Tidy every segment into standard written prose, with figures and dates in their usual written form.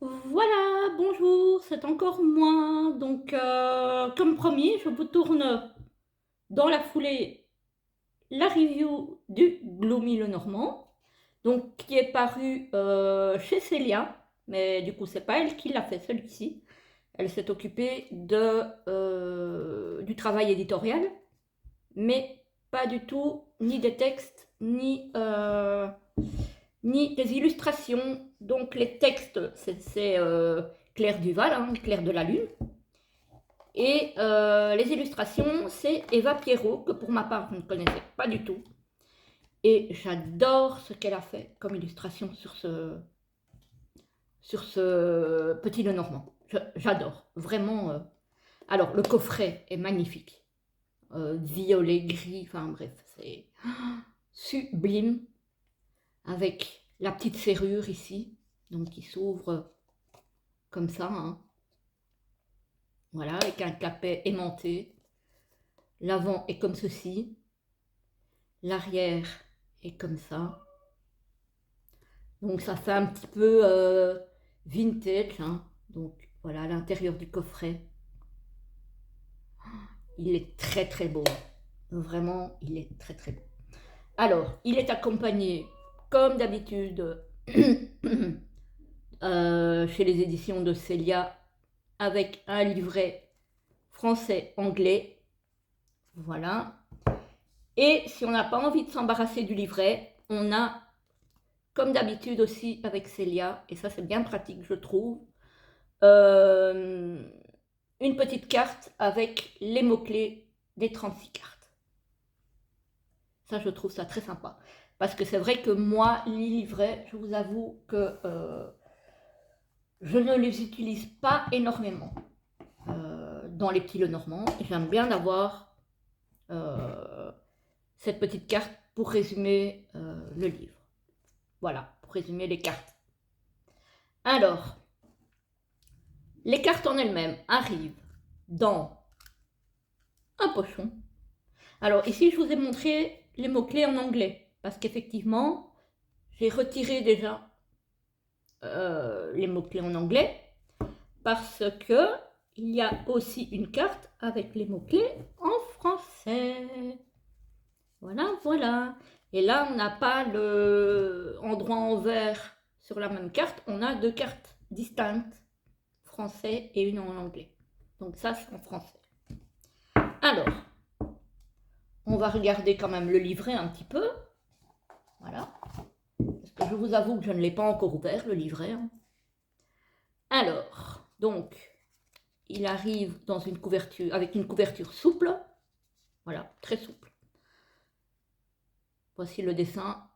Voilà, bonjour, c'est encore moi. Donc, comme promis, je vous tourne dans la foulée la review du Gloomy le Normand, donc qui est paru chez Célia, mais du coup, c'est pas elle qui l'a fait celui-ci. Elle s'est occupée du travail éditorial, mais pas du tout ni des textes, ni des illustrations. Donc les textes, c'est Claire Duval, hein, Claire de la Lune. Et les illustrations, c'est Eva Pierrot, que pour ma part, je ne connaissais pas du tout. Et j'adore ce qu'elle a fait comme illustration sur ce petit Lenormand. J'adore, vraiment. Alors, le coffret est magnifique. Violet, gris, enfin bref, c'est sublime. Avec la petite serrure ici, donc qui s'ouvre comme ça, hein. Voilà, avec un clapet aimanté. L'avant est comme ceci, l'arrière est comme ça. Donc ça fait un petit peu vintage, hein. Donc voilà l'intérieur du coffret. Il est très très beau. Vraiment, il est très très beau. Alors, il est accompagné, comme d'habitude, chez les éditions de Célia, avec un livret français-anglais. Voilà. Et si on n'a pas envie de s'embarrasser du livret, on a, comme d'habitude aussi avec Célia, et ça c'est bien pratique je trouve, euh, une petite carte avec les mots-clés des 36 cartes. Ça je trouve ça très sympa. Parce que c'est vrai que moi, les livrets, je vous avoue que je ne les utilise pas énormément dans les petits Lenormand. J'aime bien avoir cette petite carte pour résumer le livre. Voilà, pour résumer les cartes. Alors, les cartes en elles-mêmes arrivent dans un pochon. Alors ici, je vous ai montré les mots-clés en anglais, parce qu'effectivement, j'ai retiré déjà les mots-clés en anglais, parce que il y a aussi une carte avec les mots-clés en français. Voilà, voilà. Et là, on n'a pas le endroit en vert sur la même carte, on a deux cartes distinctes, français et une en anglais. Donc ça, c'est en français. Alors, on va regarder quand même le livret un petit peu. Voilà. Parce que je vous avoue que je ne l'ai pas encore ouvert, le livret, hein. Alors, donc, il arrive dans une couverture, avec une couverture souple. Voilà, très souple. Voici le dessin.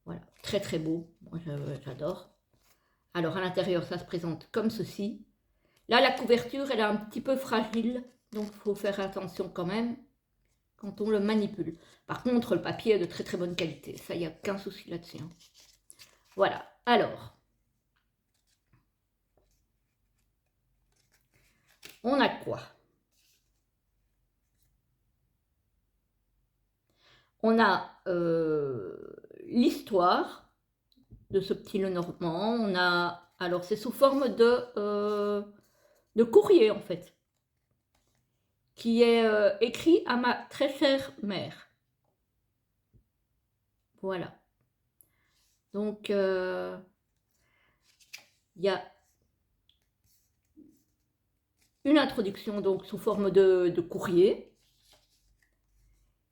Voilà, très très beau. Moi, j'adore. Alors, à l'intérieur, ça se présente comme ceci. Là, la couverture, elle est un petit peu fragile, donc il faut faire attention quand même quand on le manipule. Par contre, le papier est de très très bonne qualité. Ça, il n'y a aucun souci là-dessus, hein. Voilà. Alors, on a quoi? On a l'histoire de ce petit Lenormand. On a, alors c'est sous forme de courrier en fait, qui est écrit à ma très chère mère. Voilà. Donc il y a une introduction donc sous forme de courrier.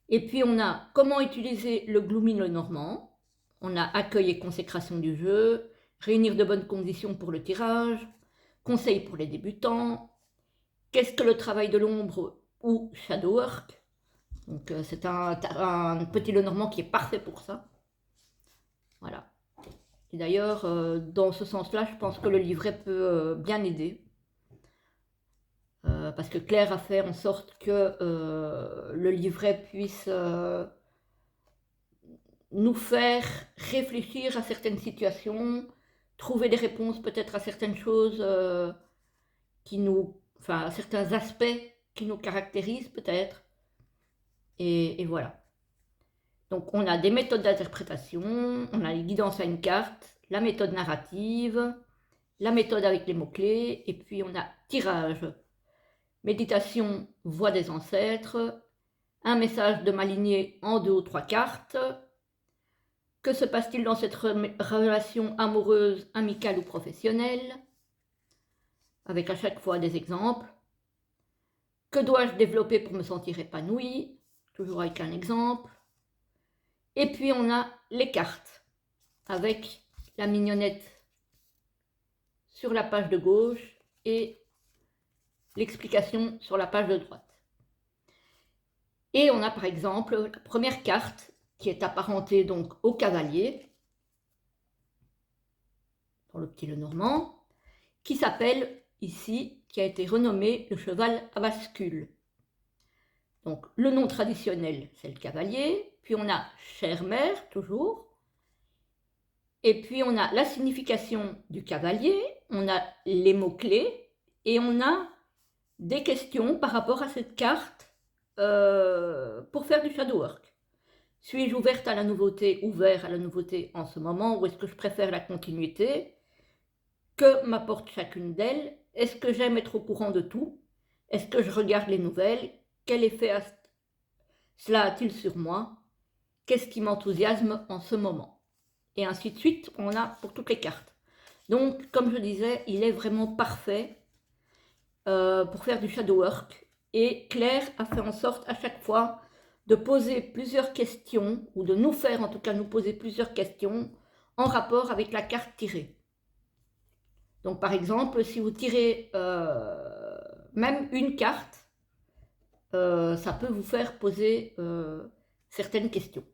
Et puis on a comment utiliser le Gloomy Lenormand. On a accueil et consécration du jeu, réunir de bonnes conditions pour le tirage, conseils pour les débutants, qu'est-ce que le travail de l'ombre ou shadow work. Donc c'est un petit Lenormand qui est parfait pour ça. Voilà. Et d'ailleurs, dans ce sens-là, je pense que le livret peut bien aider. Parce que Claire a fait en sorte que le livret puisse nous faire réfléchir à certaines situations, trouver des réponses peut-être à certaines choses enfin à certains aspects qui nous caractérisent peut-être. Et voilà. Donc on a des méthodes d'interprétation, on a les guidances à une carte, la méthode narrative, la méthode avec les mots-clés, et puis on a tirage, méditation, voix des ancêtres, un message de ma lignée en 2 ou 3 cartes, que se passe-t-il dans cette relation amoureuse, amicale ou professionnelle, avec à chaque fois des exemples, que dois-je développer pour me sentir épanouie, toujours avec un exemple, et puis on a les cartes, avec la mignonnette sur la page de gauche et l'explication sur la page de droite. Et on a par exemple la première carte qui est apparentée donc au cavalier, dans le petit Lenormand, qui s'appelle ici, qui a été renommé le cheval à bascule. Donc le nom traditionnel c'est le cavalier, puis on a chère mère toujours, et puis on a la signification du cavalier, on a les mots-clés, et on a des questions par rapport à cette carte pour faire du shadow work. Suis-je ouverte à la nouveauté, ouvert à la nouveauté en ce moment, ou est-ce que je préfère la continuité? Que m'apporte chacune d'elles? Est-ce que j'aime être au courant de tout? Est-ce que je regarde les nouvelles? Quel effet cela a-t-il sur moi? Qu'est-ce qui m'enthousiasme en ce moment? Et ainsi de suite, on a pour toutes les cartes. Donc, comme je disais, il est vraiment parfait pour faire du shadow work. Et Claire a fait en sorte à chaque fois de poser plusieurs questions, ou de nous faire en tout cas nous poser plusieurs questions en rapport avec la carte tirée. Donc par exemple, si vous tirez même une carte, ça peut vous faire poser certaines questions.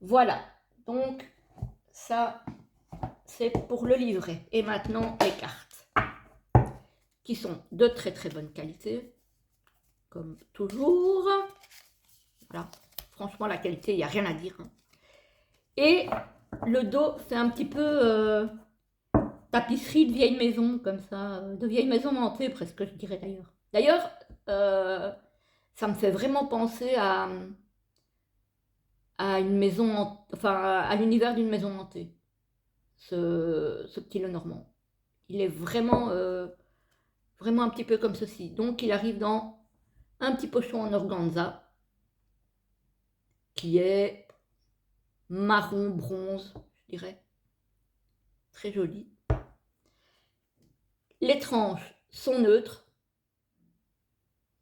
Voilà, donc ça c'est pour le livret. Et maintenant les cartes, qui sont de très très bonne qualité, comme toujours. Voilà, franchement la qualité, il n'y a rien à dire. Et le dos, c'est un petit peu tapisserie de vieille maison, comme ça, de vieille maison hantée presque, je dirais d'ailleurs. D'ailleurs, ça me fait vraiment penser à une maison, enfin à l'univers d'une maison hantée, ce petit Lenormand. Il est vraiment, vraiment un petit peu comme ceci. Donc il arrive dans un petit pochon en organza, qui est marron bronze, je dirais. Très joli. Les tranches sont neutres.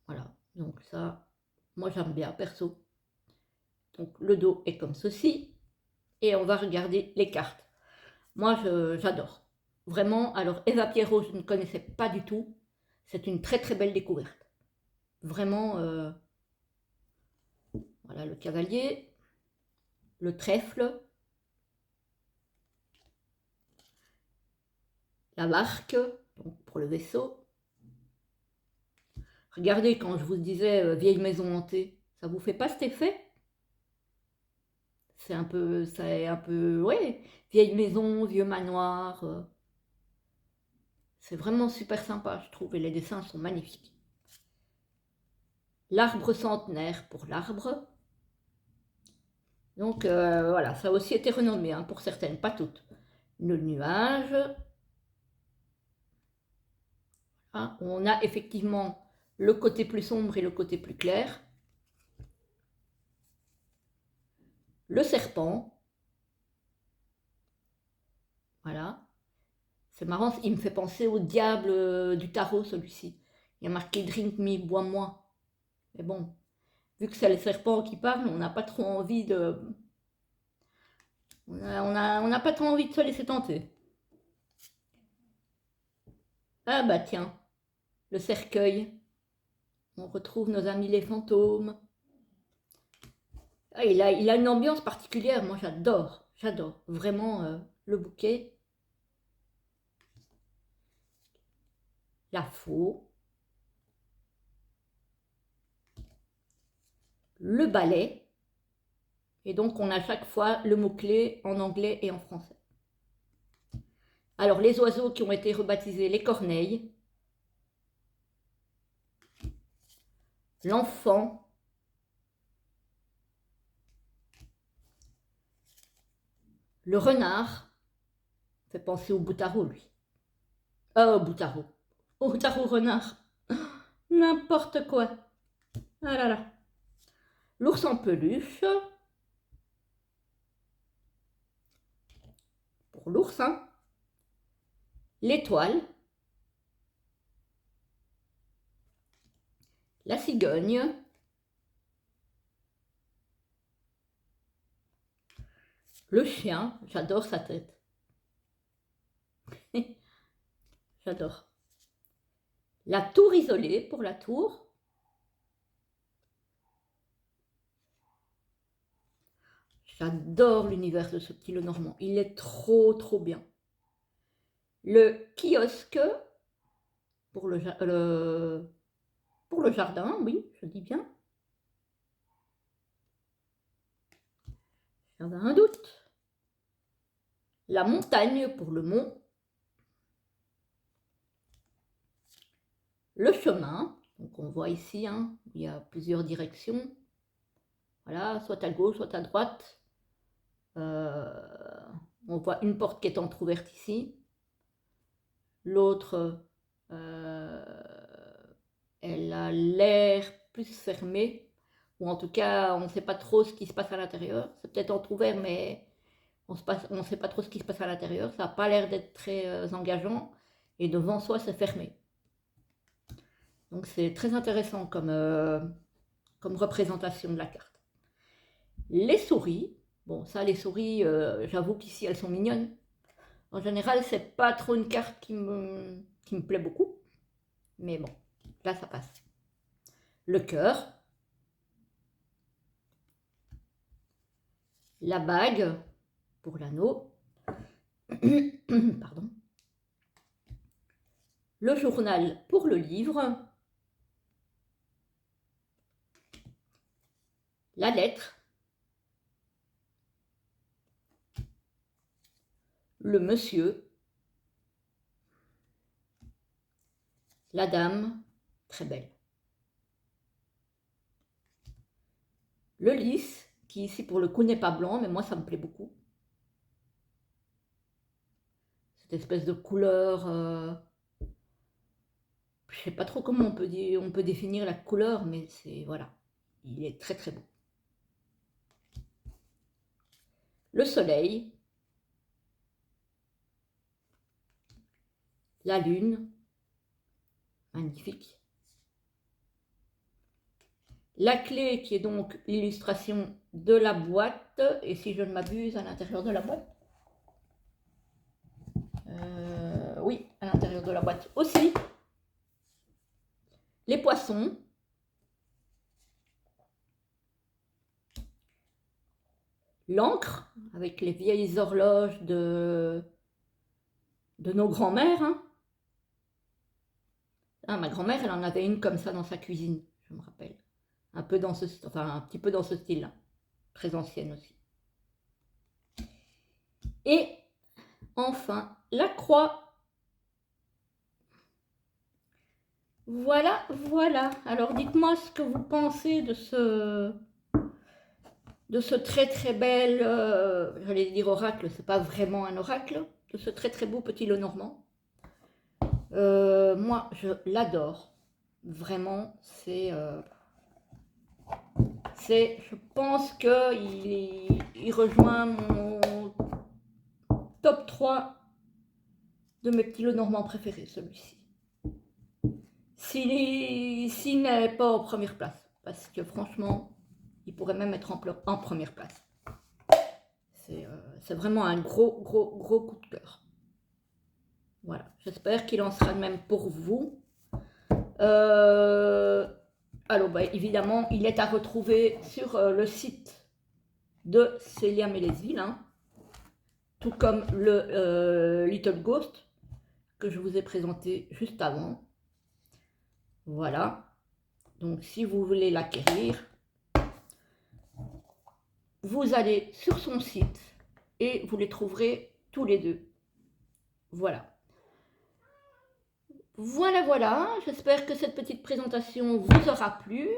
Voilà, donc ça, moi j'aime bien, perso. Donc le dos est comme ceci. Et on va regarder les cartes. Moi, j'adore. Vraiment, alors Eva Pierrot, je ne connaissais pas du tout. C'est une très très belle découverte. Vraiment, voilà le cavalier, le trèfle, la barque, donc pour le vaisseau. Regardez, quand je vous disais vieille maison hantée, ça vous fait pas cet effet? C'est un peu, ouais, vieille maison, vieux manoir. C'est vraiment super sympa, je trouve, et les dessins sont magnifiques. L'arbre centenaire pour l'arbre. Donc voilà, ça a aussi été renommé, hein, pour certaines, pas toutes. Le nuage. Hein, on a effectivement le côté plus sombre et le côté plus clair. Le serpent. Voilà. C'est marrant, il me fait penser au diable du tarot, celui-ci. Il y a marqué Drink me, bois-moi. Mais bon, vu que c'est le serpent qui parle, on n'a pas trop envie de... On n'a pas trop envie de se laisser tenter. Ah bah tiens, le cercueil. On retrouve nos amis les fantômes. Ah, il a une ambiance particulière, moi j'adore, vraiment le bouquet. La faux. Le balai. Et donc on a à chaque fois le mot-clé en anglais et en français. Alors les oiseaux qui ont été rebaptisés les corneilles. L'enfant. Le renard fait penser au boutaro, lui. Au boutaro. Au boutaro renard. N'importe quoi. Ah là là. L'ours en peluche. Pour l'ours, hein. L'étoile. La cigogne. Le chien. J'adore sa tête. J'adore. La tour isolée pour la tour. J'adore l'univers de ce petit Lenormand. Il est trop bien. Le kiosque pour le jardin, oui, je dis bien. J'avais un doute. La montagne pour le mont. Le chemin, donc on voit ici, hein, il y a plusieurs directions. Voilà, soit à gauche, soit à droite. On voit une porte qui est entrouverte ici. L'autre, elle a l'air plus fermée. Ou en tout cas, on ne sait pas trop ce qui se passe à l'intérieur. C'est peut-être entrouvert, mais on ne sait pas trop ce qui se passe à l'intérieur. Ça n'a pas l'air d'être très engageant. Et devant soi, c'est fermé. Donc c'est très intéressant comme représentation de la carte. Les souris. Bon, ça, les souris, j'avoue qu'ici, elles sont mignonnes. En général, c'est pas trop une carte qui me plaît beaucoup. Mais bon, là, ça passe. Le cœur. La bague pour l'anneau. Pardon. Le journal pour le livre. La lettre. Le monsieur. La dame, très belle. Le lys, qui ici pour le coup n'est pas blanc, mais moi ça me plaît beaucoup. Cette espèce de couleur, je sais pas trop comment on peut définir la couleur, mais c'est, voilà, il est très beau. Le soleil, la lune, magnifique. La clé qui est donc l'illustration de la boîte, et si je ne m'abuse, à l'intérieur de la boîte. Oui, à l'intérieur de la boîte aussi. Les poissons. L'encre, avec les vieilles horloges de nos grands-mères. Hein. Ah, ma grand-mère, elle en avait une comme ça dans sa cuisine, je me rappelle. Un petit peu dans ce style-là. Très ancienne aussi. Et enfin, la croix. Voilà. Alors, dites-moi ce que vous pensez de ce très bel, j'allais dire oracle, c'est pas vraiment un oracle, de ce très beau petit Lenormand. Moi, je l'adore. Vraiment, je pense qu'il rejoint mon top 3 de mes petits Lenormand préférés, celui-ci. S'il n'est pas en première place, parce que franchement, il pourrait même être en première place. C'est vraiment un gros coup de cœur. Voilà, j'espère qu'il en sera de même pour vous. Alors, évidemment, il est à retrouver sur le site de Célia Mélesville, hein, tout comme le Little Ghost que je vous ai présenté juste avant. Voilà. Donc, si vous voulez l'acquérir, vous allez sur son site et vous les trouverez tous les deux. Voilà. Voilà, j'espère que cette petite présentation vous aura plu.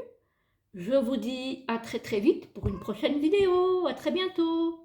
Je vous dis à très vite pour une prochaine vidéo. À très bientôt.